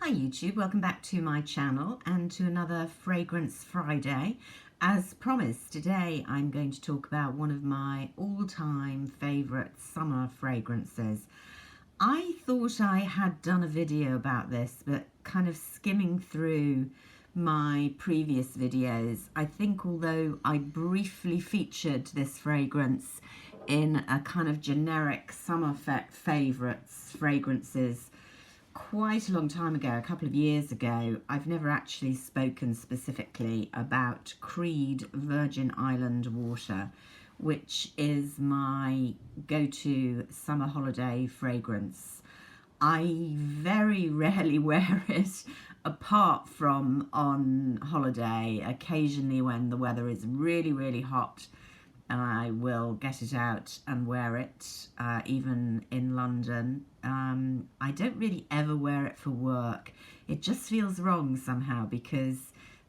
Hi YouTube, welcome back to my channel and to another Fragrance Friday. As promised, today I'm going to talk about one of my all-time favourite summer fragrances. I thought I had done a video about this, but kind of skimming through my previous videos, I think although I briefly featured this fragrance in a kind of generic summer favourites fragrances quite a long time ago, a couple of years ago, I've never actually spoken specifically about Creed Virgin Island Water, which is my go-to summer holiday fragrance. I very rarely wear it apart from on holiday, occasionally when the weather is really, really hot. I will get it out and wear it, even in London. I don't really ever wear it for work. It just feels wrong somehow because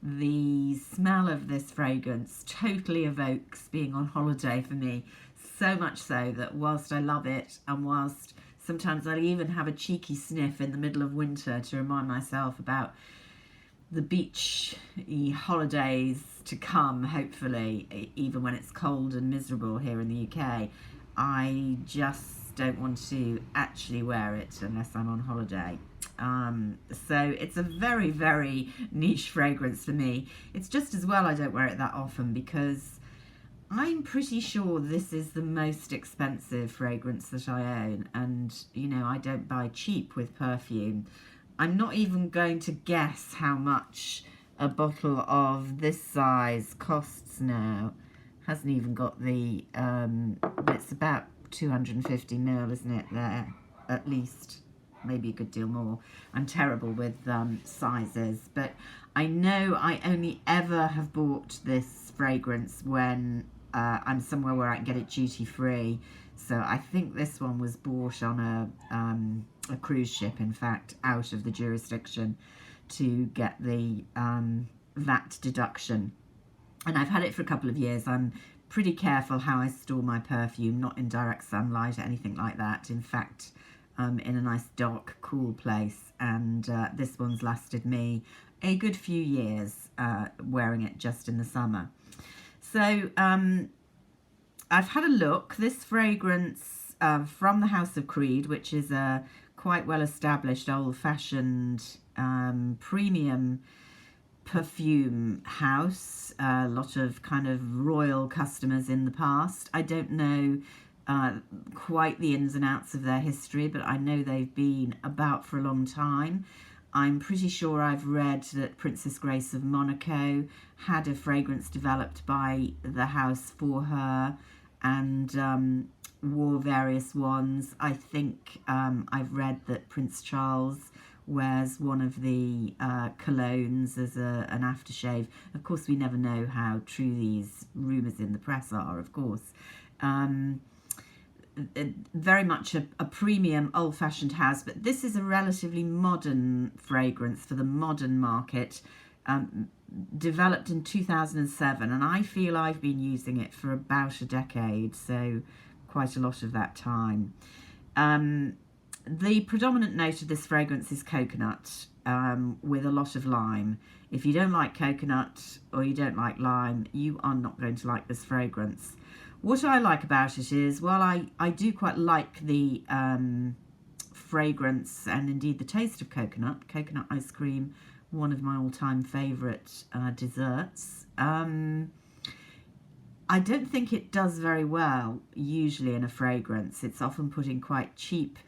the smell of this fragrance totally evokes being on holiday for me. So much so that whilst I love it and whilst sometimes I'll even have a cheeky sniff in the middle of winter to remind myself about the beach holidays to come, hopefully, even when it's cold and miserable here in the UK, I just don't want to actually wear it unless I'm on holiday. So it's a very, very niche fragrance for me. It's just as well I don't wear it that often because I'm pretty sure this is the most expensive fragrance that I own, and you know, I don't buy cheap with perfume. I'm not even going to guess how much a bottle of this size costs now. Hasn't even got the, it's about 250 ml, isn't it, there? At least, maybe a good deal more. I'm terrible with sizes, but I know I only ever have bought this fragrance when I'm somewhere where I can get it duty free. So I think this one was bought on a cruise ship, in fact, out of the jurisdiction to get the VAT deduction. And I've had it for a couple of years. I'm pretty careful how I store my perfume, not in direct sunlight or anything like that. In fact, in a nice dark, cool place. And this one's lasted me a good few years wearing it just in the summer. So I've had a look. This fragrance from the House of Creed, which is a quite well-established, old-fashioned, premium perfume house. A lot of kind of royal customers in the past. I don't know quite the ins and outs of their history, but I know they've been about for a long time. I'm pretty sure I've read that Princess Grace of Monaco had a fragrance developed by the house for her and wore various ones. I think I've read that Prince Charles wears one of the colognes as an aftershave. Of course, we never know how true these rumours in the press are, of course. Very much a premium old-fashioned house, but this is a relatively modern fragrance for the modern market, developed in 2007, and I feel I've been using it for about a decade, so quite a lot of that time. The predominant note of this fragrance is coconut, with a lot of lime. If you don't like coconut or you don't like lime, you are not going to like this fragrance. What I like about it is, well, I do quite like the fragrance and indeed the taste of coconut. Coconut ice cream, one of my all-time favourite desserts. I don't think it does very well, usually, in a fragrance. It's often put in quite cheap,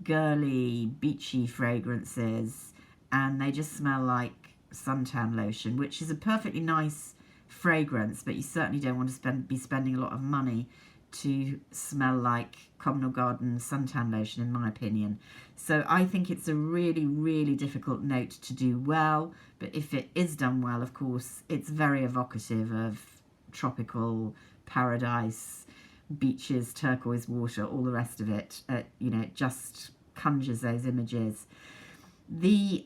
girly, beachy fragrances, and they just smell like suntan lotion, which is a perfectly nice fragrance, but you certainly don't want to be spending a lot of money to smell like Communal Garden suntan lotion, in my opinion. So I think it's a really, really difficult note to do well, but if it is done well, of course, it's very evocative of tropical paradise, beaches, turquoise water, all the rest of it. You know, it just conjures those images. The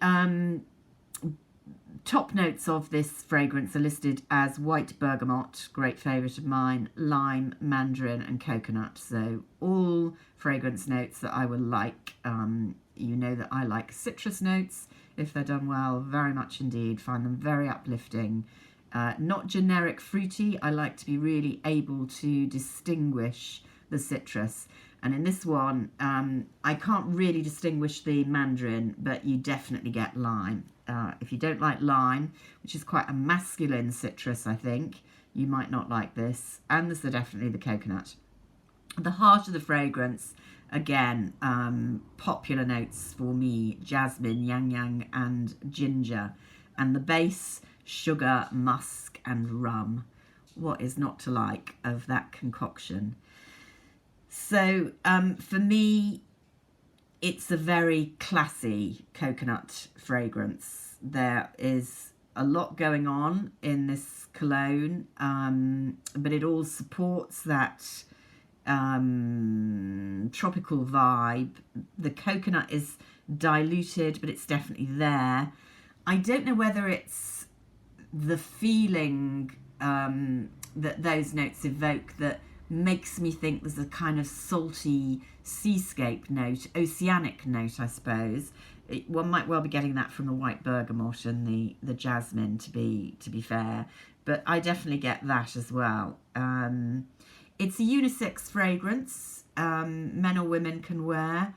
top notes of this fragrance are listed as white bergamot, great favourite of mine, lime, mandarin and coconut. So all fragrance notes that I will like. You know that I like citrus notes, if they're done well, very much indeed. Find them very uplifting. Not generic fruity. I like to be really able to distinguish the citrus. And in this one, I can't really distinguish the mandarin, but you definitely get lime. If you don't like lime, which is quite a masculine citrus, I think, you might not like this. And this is definitely the coconut. The heart of the fragrance, again, popular notes for me, jasmine, yang yang, and ginger. And the base, sugar, musk, and rum. What is not to like of that concoction? So for me, it's a very classy coconut fragrance. There is a lot going on in this cologne, but it all supports that tropical vibe. The coconut is diluted, but it's definitely there. I don't know whether it's the feeling that those notes evoke that makes me think there's a kind of salty seascape note, oceanic note, I suppose. One might well be getting that from the white bergamot and the jasmine, to be fair, but I definitely get that as well. It's a unisex fragrance. Men or women can wear.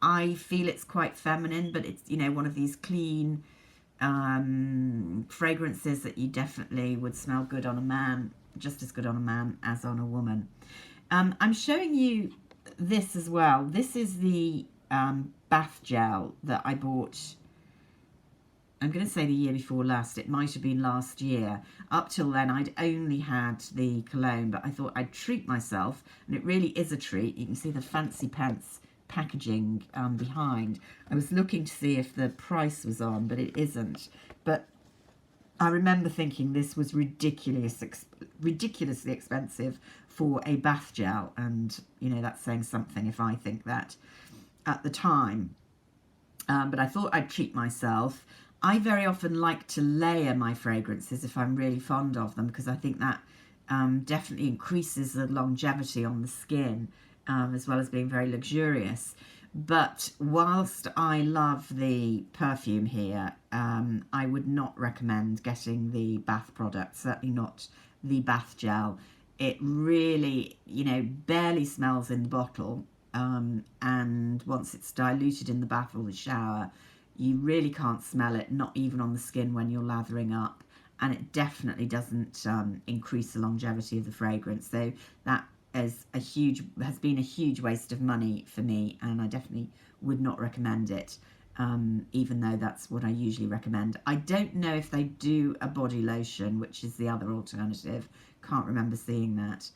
I feel it's quite feminine, but it's, you know, one of these clean fragrances that you definitely would smell good on a man, just as good on a man as on a woman. I'm showing you this as well. This is the bath gel that I bought, I'm going to say the year before last. It might have been last year. Up till then, I'd only had the cologne, but I thought I'd treat myself, and it really is a treat. You can see the fancy pants packaging behind. I was looking to see if the price was on, but it isn't. But I remember thinking this was ridiculously expensive for a bath gel, and you know, that's saying something if I think that at the time. But I thought I'd treat myself. I very often like to layer my fragrances if I'm really fond of them, because I think that definitely increases the longevity on the skin, as well as being very luxurious. But whilst I love the perfume here, I would not recommend getting the bath product, certainly not the bath gel. It really, you know, barely smells in the bottle, and once it's diluted in the bath or the shower, you really can't smell it, not even on the skin when you're lathering up, and it definitely doesn't increase the longevity of the fragrance. So that has been a huge waste of money for me, and I definitely would not recommend it, even though that's what I usually recommend. I don't know if they do a body lotion, which is the other alternative. Can't remember seeing that.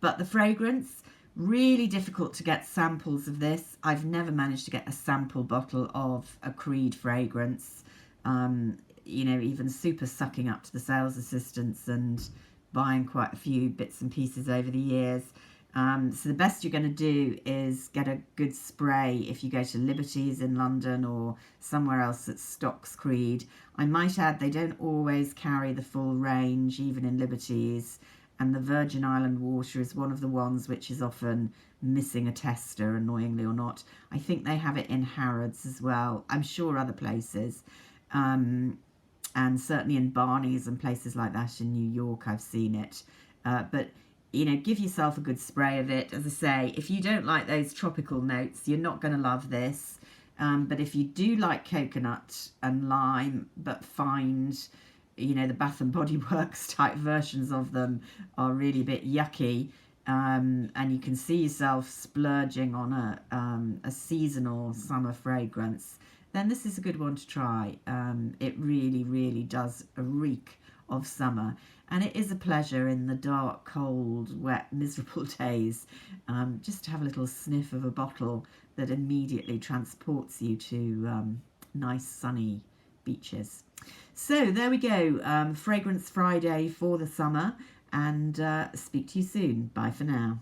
But the fragrance, really difficult to get samples of this. I've never managed to get a sample bottle of a Creed fragrance. You know, even super sucking up to the sales assistants and buying quite a few bits and pieces over the years. So the best you're going to do is get a good spray if you go to Liberty's in London or somewhere else that stocks Creed. I might add, they don't always carry the full range, even in Liberty's, and the Virgin Island water is one of the ones which is often missing a tester, annoyingly or not. I think they have it in Harrods as well. I'm sure other places. And certainly in Barney's and places like that in New York, I've seen it. But, you know, give yourself a good spray of it. As I say, if you don't like those tropical notes, you're not going to love this. But if you do like coconut and lime, but find, you know, the Bath and Body Works type versions of them are really a bit yucky, and you can see yourself splurging on a seasonal summer fragrance, then this is a good one to try. It really, really does reek of summer, and it is a pleasure in the dark, cold, wet, miserable days just to have a little sniff of a bottle that immediately transports you to nice sunny beaches. So there we go, Fragrance Friday for the summer, and speak to you soon. Bye for now.